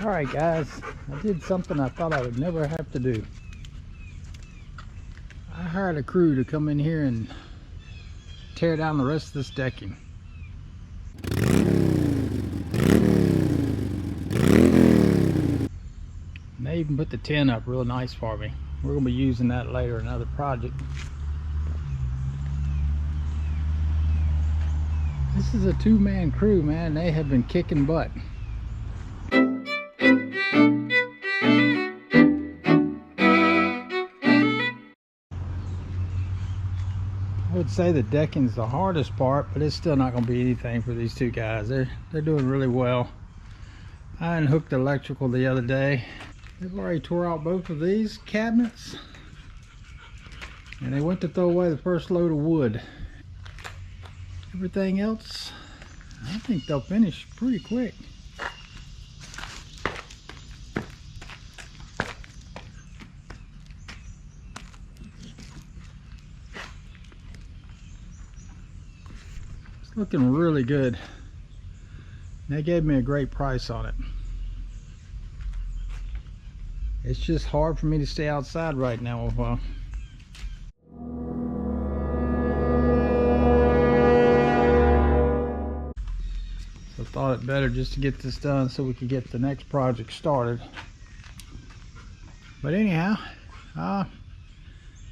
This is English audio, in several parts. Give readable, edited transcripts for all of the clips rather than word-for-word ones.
Alright guys, I did something I thought I would never have to do. I hired a crew to come in here and tear down the rest of this decking. And they even put the tin up real nice for me. We're going to be using that later in another project. This is a two-man crew, man. They have been kicking butt. I would say the decking's the hardest part, but it's still not going to be anything for these two guys. They're doing really well. I unhooked the electrical the other day. They've already tore out both of these cabinets, and they went to throw away the first load of wood. Everything else, I think they'll finish pretty quick. It's looking really good. They gave me a great price on it. It's just hard for me to stay outside right now. So I thought it better just to get this done so we could get the next project started. But anyhow,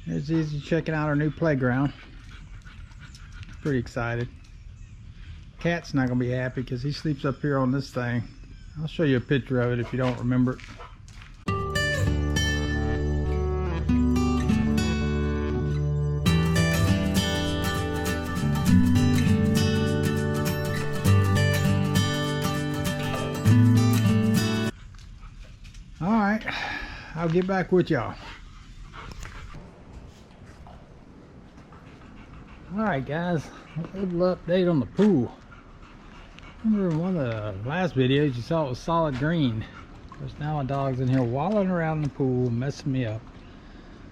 it's easy checking out our new playground. Pretty excited. Cat's not gonna be happy because he sleeps up here on this thing. I'll show you a picture of it if you don't remember it. All right, I'll get back with y'all. All right, guys, a little update on the pool. Remember in one of the last videos you saw it was solid green. There's now my dog's in here wallowing around in the pool, messing me up.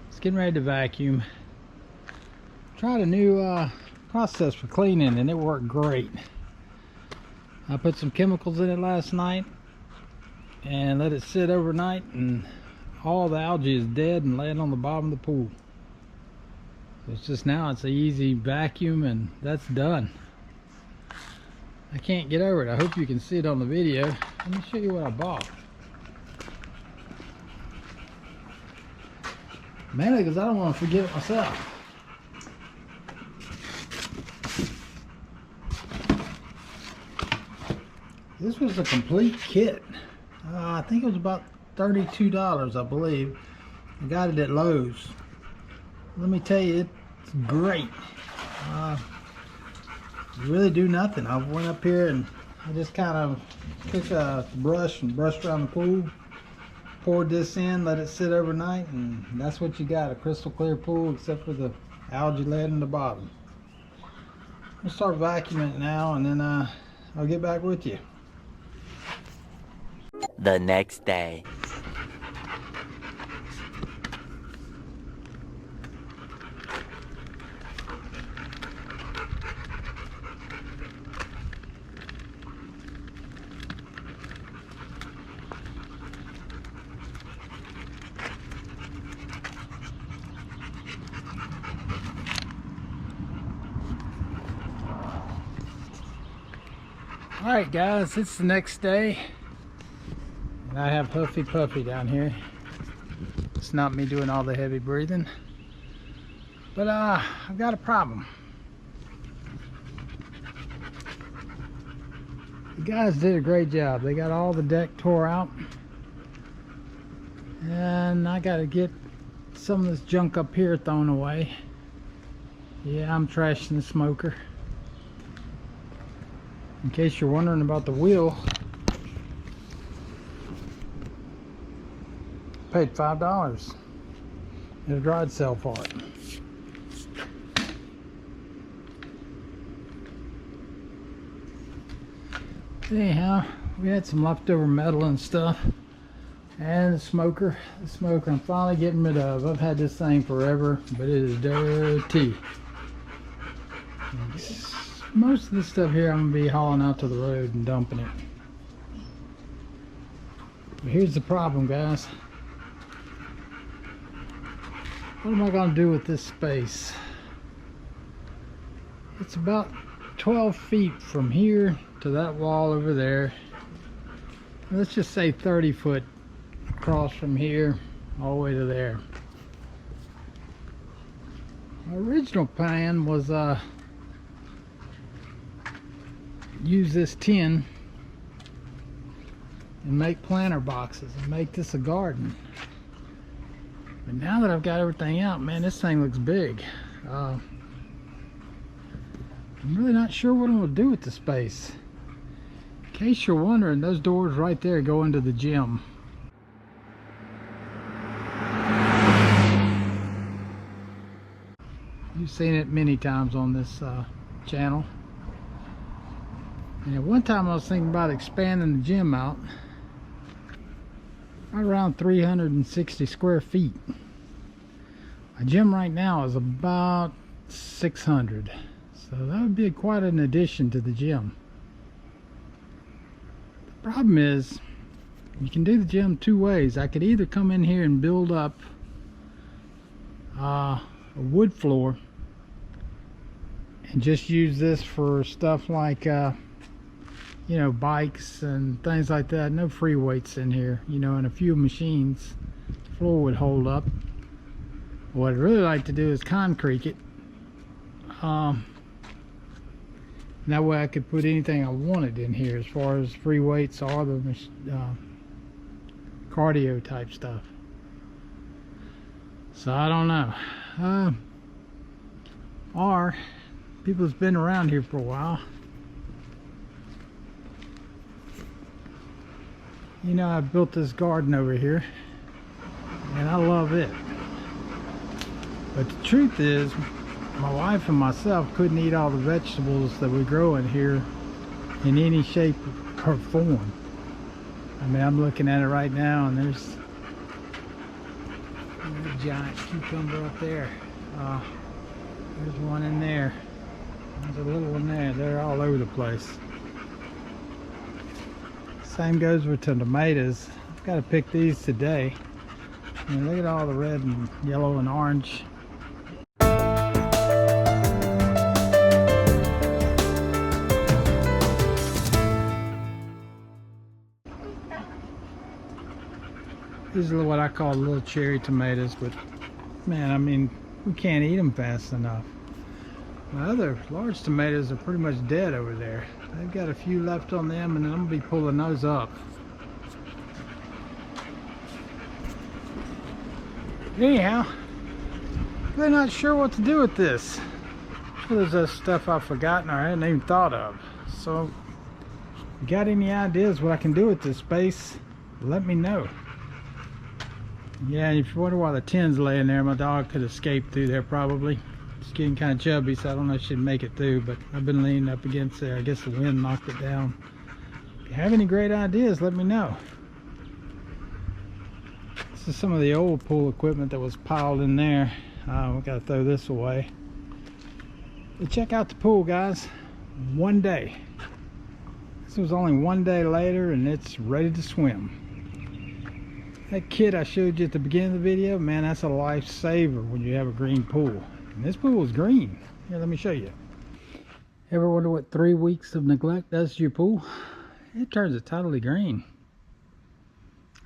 It's getting ready to vacuum. Tried a new process for cleaning and it worked great. I put some chemicals in it last night and let it sit overnight, and all the algae is dead and laying on the bottom of the pool. So it's just now it's an easy vacuum and that's done. I can't get over it. I hope you can see it on the video. Let me show you what I bought. Mainly because I don't want to forget it myself. This was a complete kit. I think it was about $32, I believe. I got it at Lowe's. Let me tell you, it's great. You really do nothing. I went up here and I just kind of took a brush and brushed around the pool, poured this in, let it sit overnight, and that's what you got, a crystal clear pool except for the algae laying in the bottom. I'll start vacuuming it now, and then I'll get back with you. The next day. Alright guys, it's the next day. And I have Huffy Puffy down here. It's not me doing all the heavy breathing. But I've got a problem. The guys did a great job. They got all the deck tore out. And I gotta get some of this junk up here thrown away. Yeah, I'm trashing the smoker. In case you're wondering about the wheel, I paid $5 at a garage sale for it. Anyhow, we had some leftover metal and stuff, and the smoker I'm finally getting rid of. I've had this thing forever, but it is dirty. Most of this stuff here I'm going to be hauling out to the road and dumping it. But here's the problem, guys. What am I going to do with this space? It's about 12 feet from here to that wall over there. Let's just say 30 foot across from here all the way to there. My original plan was use this tin and make planter boxes and make this a garden. But now that I've got everything out, man, this thing looks big. I'm really not sure what I'm going to do with the space. In case you're wondering, those doors right there go into the gym. You've seen it many times on this channel. And at one time I was thinking about expanding the gym out right around 360 square feet. My gym right now is about 600, so that would be quite an addition to the gym. The problem is you can do the gym two ways. I could either come in here and build up a wood floor and just use this for stuff like you know, bikes and things like that. No free weights in here, you know, and a few machines. The floor would hold up. What I'd really like to do is concrete it. That way I could put anything I wanted in here as far as free weights or the cardio type stuff. So I don't know. Or people that's been around here for a while, you know, I built this garden over here and I love it. But the truth is, my wife and myself couldn't eat all the vegetables that we grow in here in any shape or form. I mean, I'm looking at it right now and there's a giant cucumber up there. There's one in there. There's a little one there. They're all over the place. Same goes with the tomatoes. I've got to pick these today. I mean, look at all the red and yellow and orange. These are what I call little cherry tomatoes, but man, I mean, we can't eat them fast enough. My other large tomatoes are pretty much dead over there. They've got a few left on them, and then I'm gonna be pulling those up. Anyhow, really not sure what to do with this. There's that stuff I've forgotten or I hadn't even thought of. So, if you got any ideas what I can do with this space, let me know. Yeah, and if you wonder why the tin's laying there, my dog could escape through there probably. It's getting kind of chubby, so I don't know if she'd make it through, but I've been leaning up against there. I guess the wind knocked it down. If you have any great ideas, let me know. This is some of the old pool equipment that was piled in there. We got to throw this away. But check out the pool, guys. One day. This was only one day later, and it's ready to swim. That kit I showed you at the beginning of the video, man, that's a lifesaver when you have a green pool. And this pool is green. Here, let me show you. Ever wonder what 3 weeks of neglect does to your pool? It turns it totally green.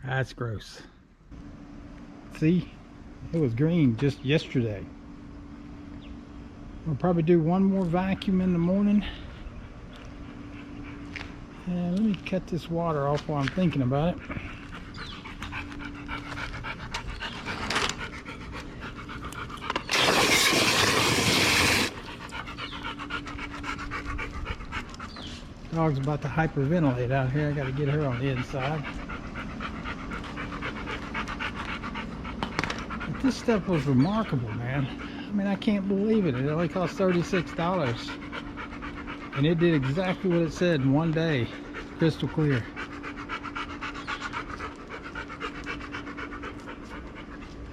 That's gross. See, it was green just yesterday. We'll probably do one more vacuum in the morning. And let me cut this water off while I'm thinking about it. Dog's about to hyperventilate out here. I got to get her on the inside. But this stuff was remarkable, man. I mean, I can't believe it. It only cost $36. And it did exactly what it said in one day. Crystal clear.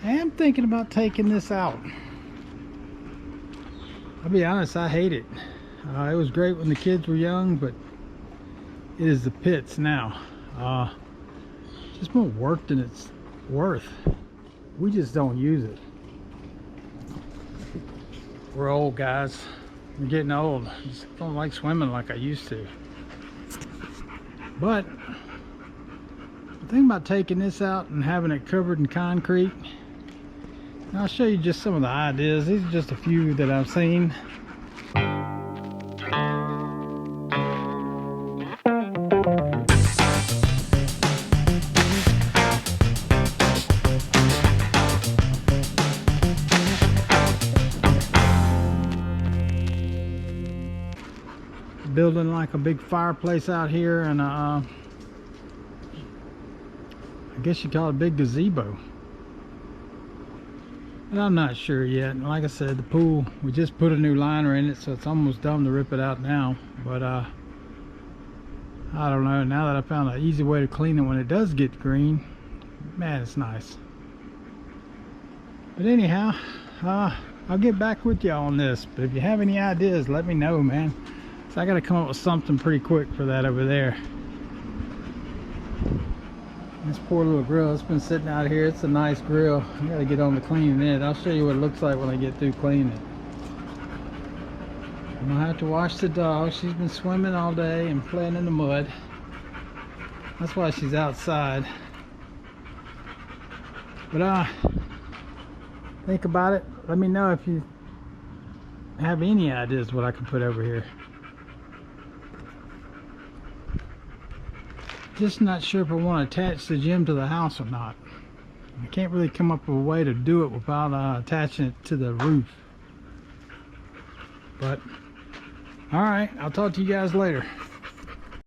I am thinking about taking this out. I'll be honest, I hate it. It was great when the kids were young, but it is the pits now. just more work than it's worth. We just don't use it. We're old guys. We're getting old. Just don't like swimming like I used to. But the thing about taking this out and having it covered in concrete, and I'll show you just some of the ideas. These are just a few that I've seen. Building like a big fireplace out here, and I guess you call it a big gazebo. But I'm not sure yet. And like I said, the pool, we just put a new liner in it, so it's almost dumb to rip it out now. But I don't know, now that I found an easy way to clean it when it does get green, man, it's nice. But anyhow, I'll get back with y'all on this. But if you have any ideas, let me know, man. So I gotta come up with something pretty quick for that over there. This poor little grill, it's been sitting out here. It's a nice grill. I gotta get on to cleaning it. I'll show you what it looks like when I get through cleaning it. I'm gonna have to wash the dog. She's been swimming all day and playing in the mud. That's why she's outside. But think about it. Let me know if you have any ideas what I can put over here. Just not sure if I want to attach the gym to the house or not. I can't really come up with a way to do it without attaching it to the roof. But alright, I'll talk to you guys later.